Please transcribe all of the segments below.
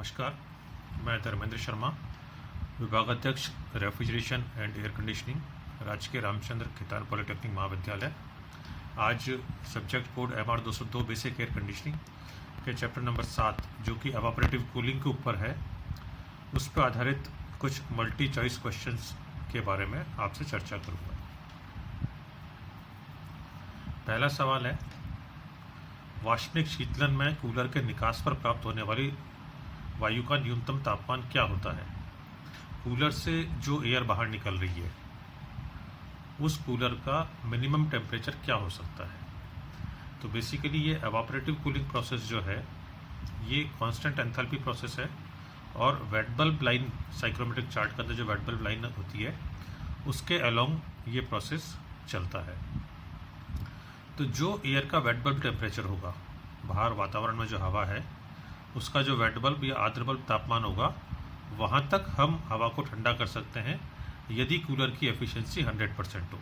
नमस्कार, मैं धर्मेंद्र शर्मा, विभागाध्यक्ष रेफ्रिजरेशन एंड एयर कंडीशनिंग, राजकीय रामचंद्र खितान पॉलिटेक्निक महाविद्यालय। आज subject code MR202 basic air conditioning के चैप्टर नंबर 7 जो कि एवापोरेटिव कूलिंग के ऊपर है, उस पर आधारित कुछ मल्टी चॉइस क्वेश्चंस के बारे में आपसे चर्चा करूँगा। पहला सवाल है, वाष्पनिक शीतलन में कूलर के निकास पर प्राप्त होने वाली वायु का न्यूनतम तापमान क्या होता है? कूलर से जो एयर बाहर निकल रही है उस कूलर का मिनिमम टेम्परेचर क्या हो सकता है? तो बेसिकली ये एवापोरेटिव कूलिंग प्रोसेस जो है ये कांस्टेंट एंथैल्पी प्रोसेस है और wet bulb line, psychrometric chart के अंदर जो वेट बल्ब लाइन होती है उसके अलोंग ये प्रोसेस चलता है। तो जो एयर का वेट बल्ब टेम्परेचर होगा, बाहर वातावरण में जो हवा है उसका जो वेट बल्ब या आर्द्र बल्ब तापमान होगा, वहाँ तक हम हवा को ठंडा कर सकते हैं यदि कूलर की एफिशिएंसी 100% हो।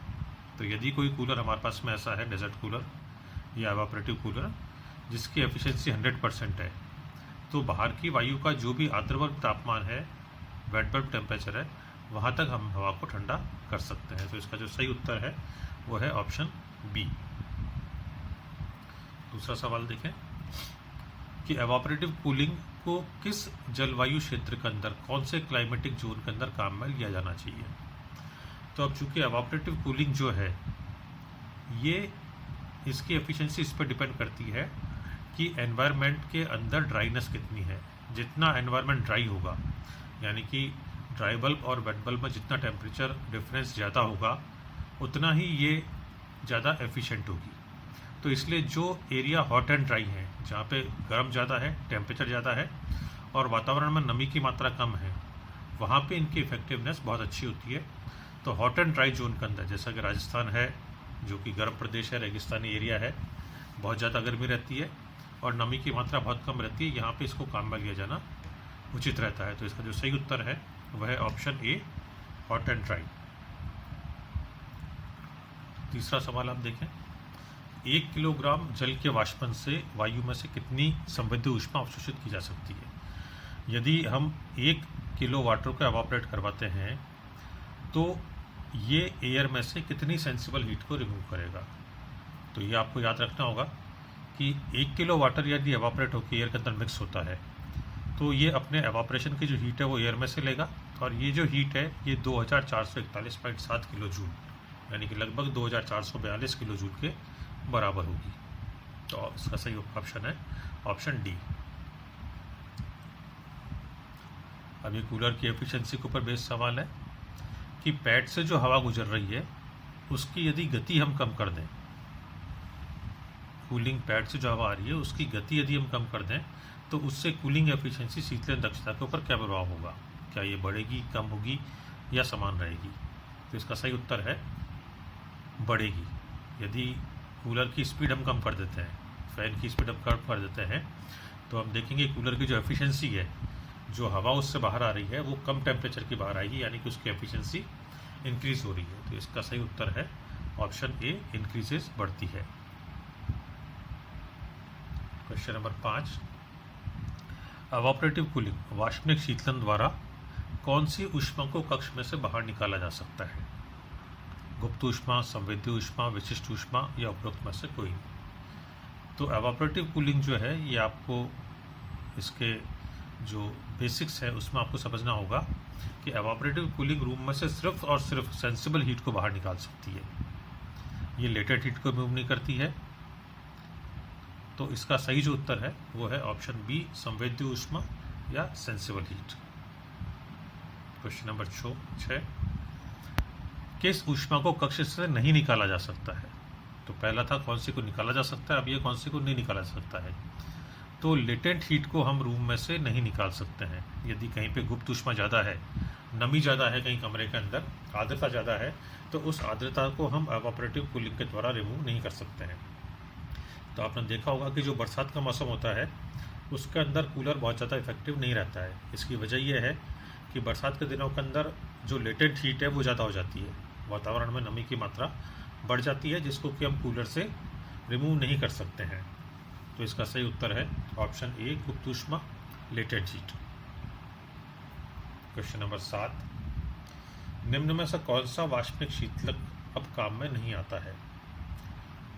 तो यदि कोई कूलर हमारे पास में ऐसा है, डेजर्ट कूलर या एवापोरेटिव कूलर, जिसकी एफिशिएंसी 100% है, तो बाहर की वायु का जो भी आर्द्र बल्ब तापमान है, वेट बल्ब टेम्परेचर है, वहाँ तक हम हवा को ठंडा कर सकते हैं। तो इसका जो सही उत्तर है वो है ऑप्शन बी। दूसरा सवाल देखें कि एवापोरेटिव कूलिंग को किस जलवायु क्षेत्र के अंदर, कौन से क्लाइमेटिक जोन के अंदर काम में लिया जाना चाहिए? तो अब चूंकि एवापोरेटिव कूलिंग जो है ये इसकी एफिशिएंसी इस पर डिपेंड करती है कि एनवायरनमेंट के अंदर ड्राइनेस कितनी है। जितना एनवायरनमेंट ड्राई होगा, यानी कि ड्राई बल्ब और वेट बल्ब में जितना टेम्परेचर डिफरेंस ज़्यादा होगा उतना ही ये ज़्यादा एफिशिएंट होगी। तो इसलिए जो एरिया हॉट एंड ड्राई है, जहाँ पे गर्म ज़्यादा है, टेम्परेचर ज़्यादा है और वातावरण में नमी की मात्रा कम है, वहाँ पे इनकी इफेक्टिवनेस बहुत अच्छी होती है। तो हॉट एंड ड्राई जोन के अंदर, जैसा कि राजस्थान है जो कि गर्म प्रदेश है, रेगिस्तानी एरिया है, बहुत ज़्यादा गर्मी रहती है और नमी की मात्रा बहुत कम रहती है, यहाँ पर इसको काम में लिया जाना उचित रहता है। तो इसका जो सही उत्तर है वह है option A, hot and dry. तीसरा सवाल आप देखें, 1 किलोग्राम जल के वाष्पन से वायु में से कितनी संवेद्य ऊष्मा अवशोषित की जा सकती है? यदि हम 1 किलो वाटर को एवापोरेट करवाते हैं तो ये एयर में से कितनी सेंसिबल हीट को रिमूव करेगा? तो ये आपको याद रखना होगा कि 1 किलो वाटर यदि एवापोरेट होकर एयर के अंदर मिक्स होता है तो ये अपने एवापोरेशन की जो हीट है वो एयर में से लेगा और ये जो हीट है ये 2441.7 किलो जूल, यानी कि लगभग 2442 किलो जूल के बराबर होगी। तो इसका सही ऑप्शन है ऑप्शन डी। अभी कूलर की एफिशिएंसी के ऊपर बेस्ड सवाल है कि पैड से जो हवा गुजर रही है उसकी यदि गति हम कम कर दें, कूलिंग पैड से जो हवा आ रही है उसकी गति यदि हम कम कर दें तो उससे कूलिंग एफिशिएंसी, शीतलन दक्षता के ऊपर क्या प्रभाव होगा? क्या ये बढ़ेगी, कम होगी या समान रहेगी? तो इसका सही उत्तर है बढ़ेगी। यदि कूलर की स्पीड हम कम कर देते हैं, फ़ैन की स्पीड हम कम कर देते हैं, तो हम देखेंगे कूलर की जो एफिशिएंसी है, जो हवा उससे बाहर आ रही है वो कम टेम्परेचर की बाहर आएगी, यानी कि उसकी एफिशिएंसी इंक्रीज हो रही है। तो इसका सही उत्तर है ऑप्शन ए, इंक्रीजेस, बढ़ती है। क्वेश्चन नंबर 5, एवापोरेटिव कूलिंग, वाष्पनिक शीतलन द्वारा कौन सी ऊष्मा को कक्ष में से बाहर निकाला जा सकता है? गुप्त ऊष्मा, संवेद्य ऊष्मा, विशिष्ट ऊष्मा या उपरोक्त में से कोई नहीं। तो एवापोरेटिव कूलिंग जो है ये आपको इसके जो बेसिक्स है उसमें आपको समझना होगा कि एवापोरेटिव कूलिंग रूम में से सिर्फ और सिर्फ सेंसिबल हीट को बाहर निकाल सकती है, ये लेटेंट हीट को मूव नहीं करती है। तो इसका सही जो उत्तर है वो है ऑप्शन बी, संवेद्य ऊष्मा या सेंसिबल हीट। क्वेश्चन नंबर 6, किस ऊष्मा को कक्ष से नहीं निकाला जा सकता है? तो पहला था कौन सी को निकाला जा सकता है, अब ये कौन सी को नहीं निकाला जा सकता है। तो लेटेंट हीट को हम रूम में से नहीं निकाल सकते हैं। यदि कहीं पे गुप्त ऊष्मा ज़्यादा है, नमी ज़्यादा है, कहीं कमरे के अंदर आर्द्रता ज़्यादा है, तो उस आर्द्रता को हम एवापोरेटिव कूलिंग के द्वारा रिमूव नहीं कर सकते हैं। तो आपने देखा होगा कि जो बरसात का मौसम होता है उसके अंदर कूलर बहुत ज़्यादा इफेक्टिव नहीं रहता है। इसकी वजह यह है कि बरसात के दिनों के अंदर जो लेटेंट हीट है वो ज़्यादा हो जाती है, वातावरण में नमी की मात्रा बढ़ जाती है, जिसको कि हम कूलर से रिमूव नहीं कर सकते हैं। तो इसका सही उत्तर है ऑप्शन ए, गुप्त ऊष्मा, लेटेंट हीट। क्वेश्चन नंबर 7, निम्न में से कौन सा वाष्पनिक शीतलक अब काम में नहीं आता है?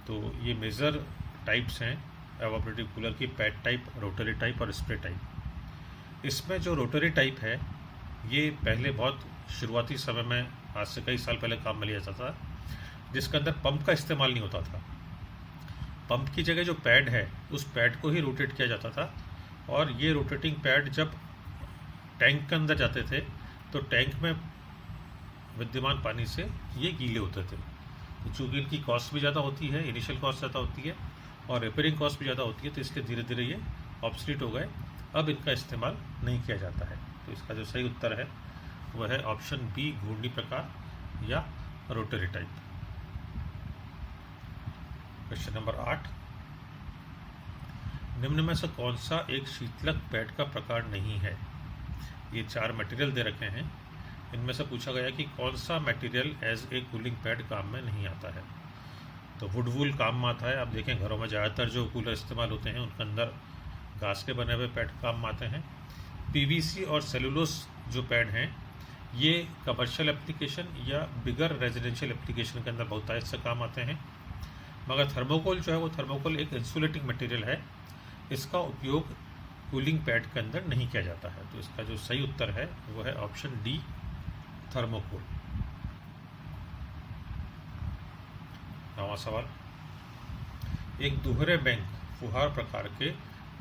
तो ये मेजर टाइप्स हैं एवापोरेटिव कूलर की, पैड टाइप, रोटरी टाइप और स्प्रे टाइप। इसमें जो रोटरी टाइप है ये पहले बहुत शुरुआती समय में, आज से कई साल पहले काम में लिया जाता था, जिसके अंदर पंप का इस्तेमाल नहीं होता था। पंप की जगह जो पैड है उस पैड को ही रोटेट किया जाता था, और ये रोटेटिंग पैड जब टैंक के अंदर जाते थे तो टैंक में विद्यमान पानी से ये गीले होते थे। तो चूँकि इनकी कॉस्ट भी ज़्यादा होती है, इनिशियल कॉस्ट ज़्यादा होती है और रिपेयरिंग कॉस्ट भी ज़्यादा होती है, तो इसलिए धीरे धीरे ये ऑब्सोलीट हो गए। अब इनका इस्तेमाल नहीं किया जाता है। तो इसका जो सही उत्तर है वह है ऑप्शन बी, घूर्णी प्रकार या रोटरी टाइप। क्वेश्चन नंबर 8, निम्न में से कौन सा एक शीतलक पैड का प्रकार नहीं है? ये 4 मटेरियल दे रखे हैं, इनमें से पूछा गया कि कौन सा material as a cooling pad काम में नहीं आता है। तो वुड वूल काम में आता है। आप देखें घरों में ज़्यादातर जो कूलर इस्तेमाल होते हैं उनके अंदर घास के बने हुए पैड काम में आते हैं। पीवीसी और सेलुलोस जो पैड हैं ये कमर्शियल एप्लीकेशन या बिगर रेजिडेंशियल एप्लीकेशन के अंदर बहुतायत से काम आते हैं। मगर थर्मोकोल जो है वो थर्मोकोल एक इंसुलेटिंग मटेरियल है, इसका उपयोग कूलिंग पैड के अंदर नहीं किया जाता है। तो इसका जो सही उत्तर है वो है ऑप्शन डी, थर्मोकोल। 9वां सवाल, एक दोहरे बैंक फुहार प्रकार के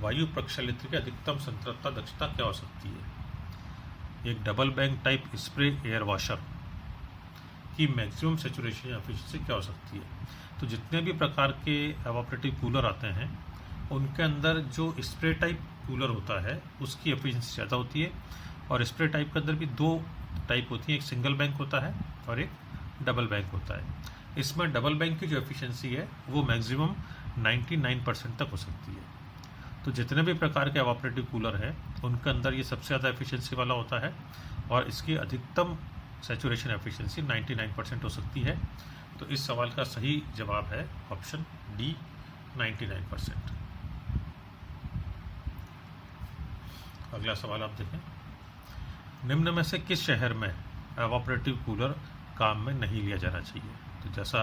वायु प्रक्षालित्र की अधिकतम संतृप्ता दक्षता क्या हो सकती है? एक double bank type spray air washer की मैक्सिमम सेचुरेशन एफिशिएंसी क्या हो सकती है? तो जितने भी प्रकार के एवापोरेटिव कूलर आते हैं उनके अंदर जो स्प्रे टाइप कूलर होता है उसकी एफिशिएंसी ज़्यादा होती है, और स्प्रे टाइप के अंदर भी 2 टाइप होती है, एक सिंगल बैंक होता है और एक डबल बैंक होता है। इसमें डबल बैंक की जो एफिशिएंसी है वो मैक्सिमम 99% तक हो सकती है। तो जितने भी प्रकार के एवापोरेटिव कूलर हैं उनके अंदर ये सबसे ज़्यादा एफिशिएंसी वाला होता है, और इसकी अधिकतम सैचुरेशन एफिशिएंसी 99% हो सकती है। तो इस सवाल का सही जवाब है ऑप्शन डी, 99%। अगला सवाल आप देखें, निम्न में से किस शहर में एवापोरेटिव कूलर काम में नहीं लिया जाना चाहिए? तो जैसा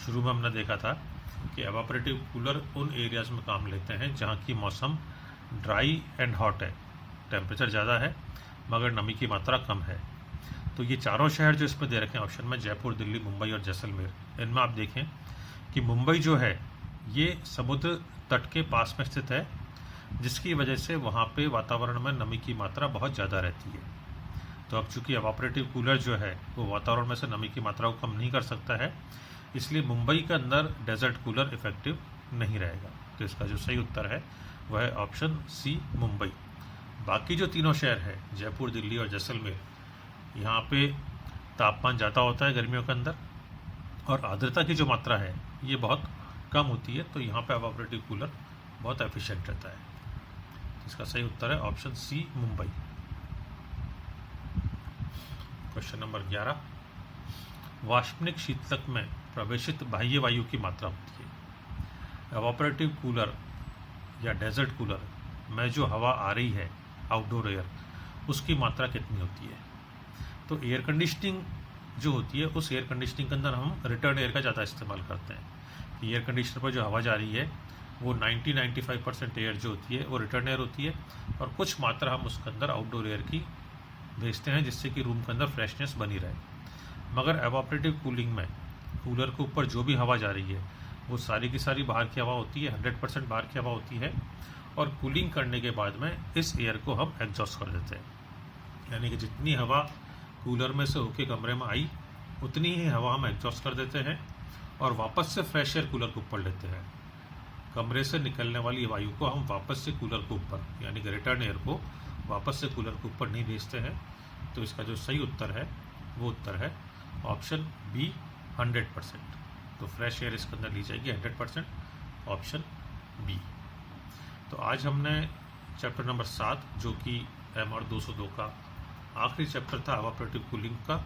शुरू में हमने देखा था कि एवापोरेटिव कूलर उन एरियाज में काम लेते हैं जहाँ की मौसम ड्राई एंड हॉट है, टेम्परेचर ज़्यादा है मगर नमी की मात्रा कम है। तो ये चारों शहर जो इसमें दे रखे हैं ऑप्शन में, जयपुर, दिल्ली, मुंबई और जैसलमेर, इनमें आप देखें कि मुंबई जो है ये समुद्र तट के पास में स्थित है, जिसकी वजह से वहाँ पे वातावरण में नमी की मात्रा बहुत ज़्यादा रहती है। तो अब चूँकि एवापोरेटिव कूलर जो है वो वातावरण में से नमी की मात्रा को कम नहीं कर सकता है, इसलिए मुंबई के अंदर डेजर्ट कूलर इफेक्टिव नहीं रहेगा। तो इसका जो सही उत्तर है वह है ऑप्शन सी, मुंबई। बाकी जो तीनों शहर है जयपुर, दिल्ली और जैसलमेर, यहाँ पे तापमान ज़्यादा होता है गर्मियों के अंदर, और आर्द्रता की जो मात्रा है ये बहुत कम होती है, तो यहाँ पे एवापोरेटिव कूलर बहुत एफिशिएंट रहता है। इसका सही उत्तर है option C, Mumbai. Question number 11, वाष्पनिक शीतलक में प्रवेशित बाह्य वायु की मात्रा होती है। एवापोरेटिव कूलर या डेजर्ट कूलर में जो हवा आ रही है, आउटडोर एयर, उसकी मात्रा कितनी होती है? तो एयर कंडीशनिंग जो होती है उस एयर कंडीशनिंग के अंदर हम रिटर्न एयर का ज़्यादा इस्तेमाल करते हैं। एयर कंडीशनर पर जो हवा जा रही है वो 90-95% एयर जो होती है वो रिटर्न एयर होती है, और कुछ मात्रा हम उसके अंदर आउटडोर एयर की भेजते हैं जिससे कि रूम के अंदर फ्रेशनेस बनी रहे। मगर एवापोरेटिव कूलिंग में कूलर के ऊपर जो भी हवा जा रही है वो सारी की सारी बाहर की हवा होती है, 100% बाहर की हवा होती है, और कूलिंग करने के बाद में इस एयर को हम एग्जॉस्ट कर देते हैं। यानी कि जितनी हवा कूलर में से होके कमरे में आई उतनी ही हवा हम एग्जॉस्ट कर देते हैं, और वापस से फ्रेश एयर कूलर के ऊपर लेते हैं। कमरे से निकलने वाली वायु को हम वापस से कूलर के ऊपर, यानी कि रिटर्न एयर को वापस से कूलर के ऊपर नहीं भेजते हैं। तो इसका जो सही उत्तर है वो उत्तर है ऑप्शन बी, 100%। तो फ्रेश एयर इसके अंदर ली जाएगी 100%, ऑप्शन बी। तो आज हमने चैप्टर नंबर 7 जो कि MR 202 का आखिरी चैप्टर था एवापोरेटिव कूलिंग का,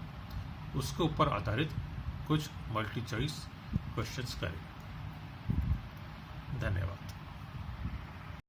उसके ऊपर आधारित कुछ मल्टी चॉइस क्वेश्चंस करें। धन्यवाद।